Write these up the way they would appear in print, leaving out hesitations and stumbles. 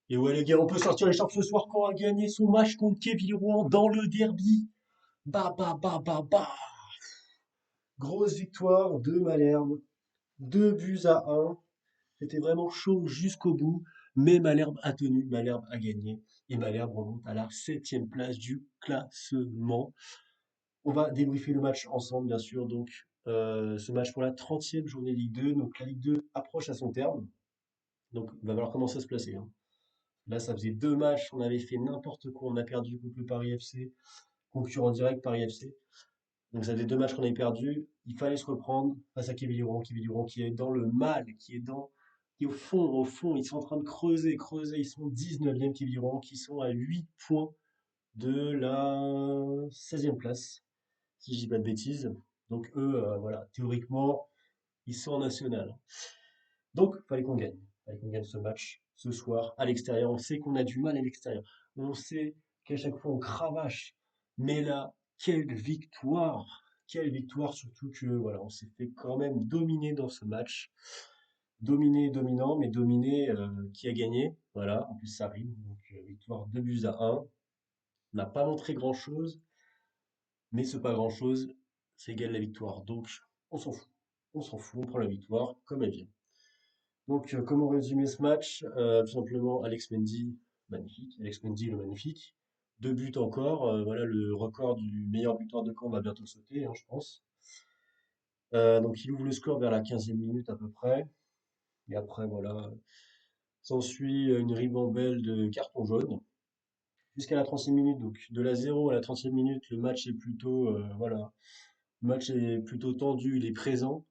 Et ouais, les gars, on peut sortir les charpes ce soir quand on a gagné son match contre Kevin Rouen dans le derby. Bah, bah, bah, bah, bah. Grosse victoire de Malherbe. 2 buts à 1. C'était vraiment chaud jusqu'au bout. Mais Malherbe a tenu, Malherbe a gagné. Et Malherbe remonte à la 7e place du classement. On va débriefer le match ensemble, bien sûr. Donc, ce match pour la 30e journée Ligue 2. Donc, la Ligue 2 approche à son terme. Donc, il va falloir commencer à se placer, hein. Là, ça faisait 2 matchs, on avait fait n'importe quoi, on a perdu contre le Paris FC, concurrent direct Paris FC. Donc ça faisait 2 matchs qu'on avait perdu. Il fallait se reprendre face à Kevin Durand qui est dans le mal, qui est au fond, ils sont en train de creuser, creuser. Ils sont 19e Kevin Durand, qui sont à 8 points de la 16e place, si je dis pas de bêtises. Donc eux, voilà, théoriquement, ils sont en national. Donc, fallait qu'on gagne. Fallait qu'on gagne ce match ce soir à l'extérieur. On sait qu'on a du mal à l'extérieur. On sait qu'à chaque fois on cravache. Mais là, quelle victoire! Quelle victoire, surtout que voilà, on s'est fait quand même dominer dans ce match. Dominé, dominant, mais dominé, qui a gagné. Voilà, en plus ça rime. Donc victoire 2 buts à 1. On n'a pas montré grand-chose, mais ce pas grand-chose, c'est égal la victoire. Donc on s'en fout. On s'en fout, on prend la victoire comme elle vient. Donc, comment résumer ce match? Tout simplement, Alex Mendy, magnifique. Alex Mendy, le magnifique. 2 buts encore. Voilà, le record du meilleur buteur de camp va bientôt sauter, hein, je pense. Donc, il ouvre le score vers la 15e minute à peu près. Et après, voilà, s'ensuit une ribambelle de cartons jaunes. Jusqu'à la 30e minute, donc de la 0 à la 30e minute, le match est plutôt, voilà, le match est plutôt tendu, il est présent.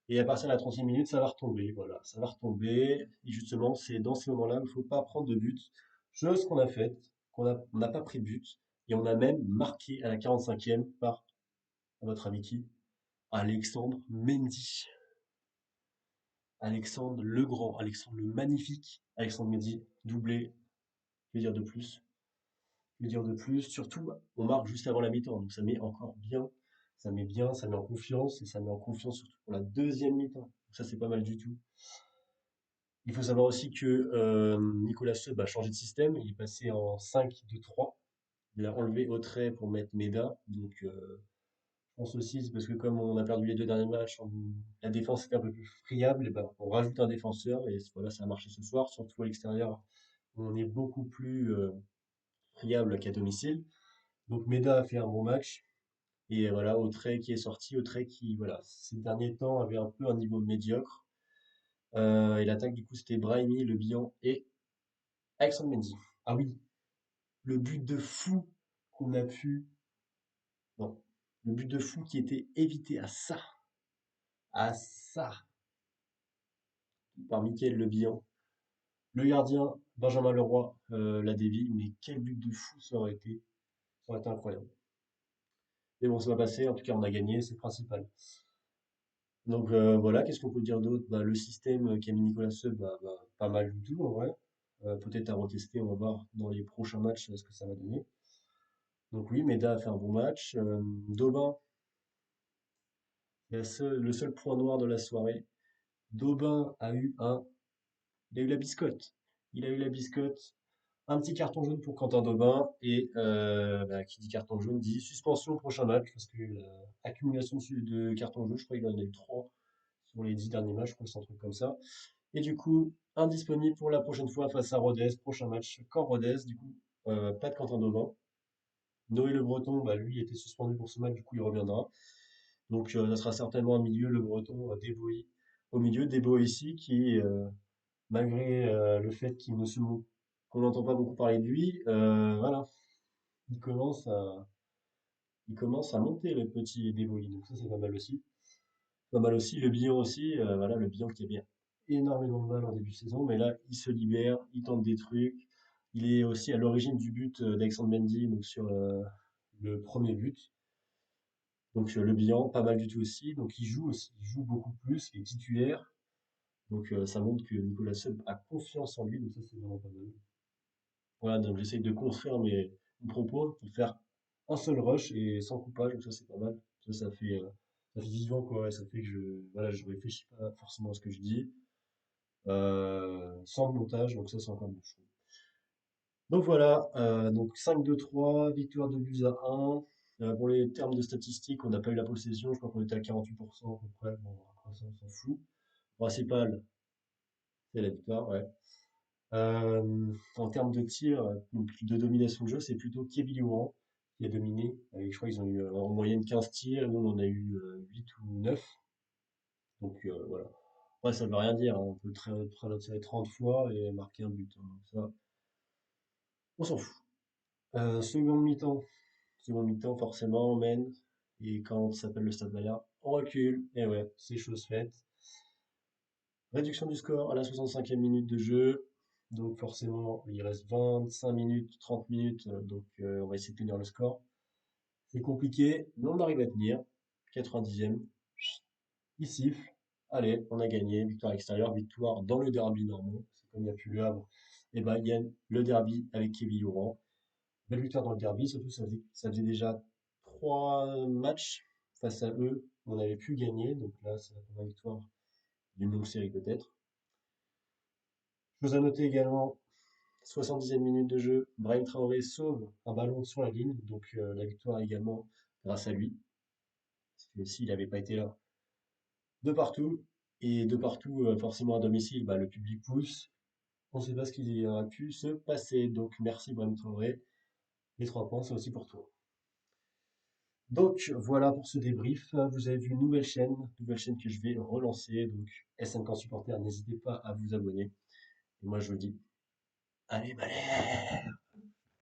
Et à partir de la 30e minute, ça va retomber. Voilà, ça va retomber. Et justement, c'est dans ces moments-là où il ne faut pas prendre de but. Chose qu'on a faite, on n'a pas pris de but. Et on a même marqué à la 45e par, à votre avis qui? Alexandre Mendy. Alexandre le Grand, Alexandre le Magnifique. Alexandre Mendy, doublé. Que dire de plus? Que dire de plus? Surtout, on marque juste avant la mi-temps. Donc ça met encore bien. Ça met bien, ça met en confiance. Et ça met en confiance surtout pour la deuxième mi-temps. Donc ça, c'est pas mal du tout. Il faut savoir aussi que Nicolas Seub a changé de système. Il est passé en 5-2-3. Il a enlevé Autrey pour mettre Meda. Donc, je pense aussi, c'est parce que comme on a perdu les 2 derniers matchs, la défense était un peu plus friable. Et ben, on rajoute un défenseur. Et voilà, ça a marché ce soir. Surtout à l'extérieur, on est beaucoup plus friable qu'à domicile. Donc, Meda a fait un bon match. Et voilà, Autrey qui est sorti. Autrey qui, voilà, ces derniers temps avait un peu un niveau médiocre. Et l'attaque, du coup, c'était Brahimi, Le Bihan et Alexandre Mendy. Ah oui, le but de fou qu'on a pu. Non, le but de fou qui était évité à ça. À ça. Par Mickaël Le Bihan. Le gardien, Benjamin Leroy, l'a dévie. Mais quel but de fou ça aurait été. Ça aurait été incroyable. Mais bon, ça va passer. En tout cas, on a gagné, c'est le principal. Donc voilà, qu'est-ce qu'on peut dire d'autre? Bah, le système qu'a mis Nicolas Seub, pas mal du tout en vrai. Peut-être à retester, on va voir dans les prochains matchs ce que ça va donner. Donc oui, Meda a fait un bon match. Daubin, le seul point noir de la soirée. Daubin a eu il a eu la biscotte. Il a eu la biscotte. Un petit carton jaune pour Quentin Daubin. Et qui dit carton jaune dit suspension au prochain match. Parce que accumulation de cartons jaunes, je crois qu'il en a eu 3 sur les 10 derniers matchs. Je crois que c'est un truc comme ça. Et du coup, indisponible pour la prochaine fois face à Rodez. Prochain match, quand Rodez. Du coup, pas de Quentin Daubin. Noé Le Breton, bah, lui, était suspendu pour ce match. Du coup, il reviendra. Donc, ça sera certainement un milieu, Le Breton, Deboy au milieu. Deboy ici, qui, malgré le fait qu'on n'entend pas beaucoup parler de lui, voilà, il commence à, il commence à monter le petit Deboy. Donc ça, c'est pas mal aussi. Pas mal aussi. Le Bihan aussi, voilà, le Bihan qui avait énormément de mal en début de saison, mais là, il se libère, il tente des trucs. Il est aussi à l'origine du but d'Alexandre Mendy, donc sur le premier but. Donc le bilan, pas mal du tout aussi. Donc il joue aussi, il joue beaucoup plus, il est titulaire. Donc ça montre que Nicolas Seub a confiance en lui, donc ça c'est vraiment pas mal. Voilà, donc j'essaye de construire mon propos pour faire un seul rush et sans coupage, donc ça c'est pas mal. Ça fait vivant quoi, ouais, ça fait que voilà, je réfléchis pas forcément à ce que je dis, sans montage, donc ça c'est encore mieux, je trouve. Donc voilà, donc 5-2-3, victoire de buts à 1. Pour les termes de statistiques, on n'a pas eu la possession, je crois qu'on était à 48% à peu près. Bon, après ça, on s'en fout. Le principal, c'est la victoire, ouais. En termes de tir, donc de domination de jeu, c'est plutôt Kevin Durant qui a dominé. Je crois qu'ils ont eu en moyenne 15 tirs, et nous on en a eu 8 ou 9. Donc voilà. Après, ça veut rien dire, hein. On peut très tirer 30 fois et marquer un but, hein. Donc ça, on s'en fout. Seconde mi-temps. Seconde mi-temps, forcément, on mène. Et quand ça s'appelle le Stade Malherbe, on recule. Et ouais, c'est chose faite. Réduction du score à la 65e minute de jeu. Donc forcément, il reste 25 minutes, 30 minutes. Donc on va essayer de tenir le score. C'est compliqué, mais on arrive à tenir. 90e, il siffle. Allez, on a gagné. Victoire extérieure, victoire dans le derby normand. C'est comme il n'y a plus le Havre. Et ben, il gagne le derby avec Kevin Durant. Belle victoire dans le derby, surtout ça faisait déjà 3 matchs face à eux. On avait pu gagner, donc là, c'est la première victoire d'une longue série peut-être. Chose à noter également, 70e minute de jeu, Brahim Traoré sauve un ballon sur la ligne, donc la victoire également grâce à lui, parce que s'il n'avait pas été là, de partout, et de partout, forcément à domicile, bah, le public pousse. On ne sait pas ce qui aurait pu se passer, donc merci Brahim Traoré. Les 3 points, c'est aussi pour toi. Donc voilà pour ce débrief. Vous avez vu une nouvelle chaîne que je vais relancer. Donc SNK Supporter, n'hésitez pas à vous abonner. Et moi je vous dis, allez, balai!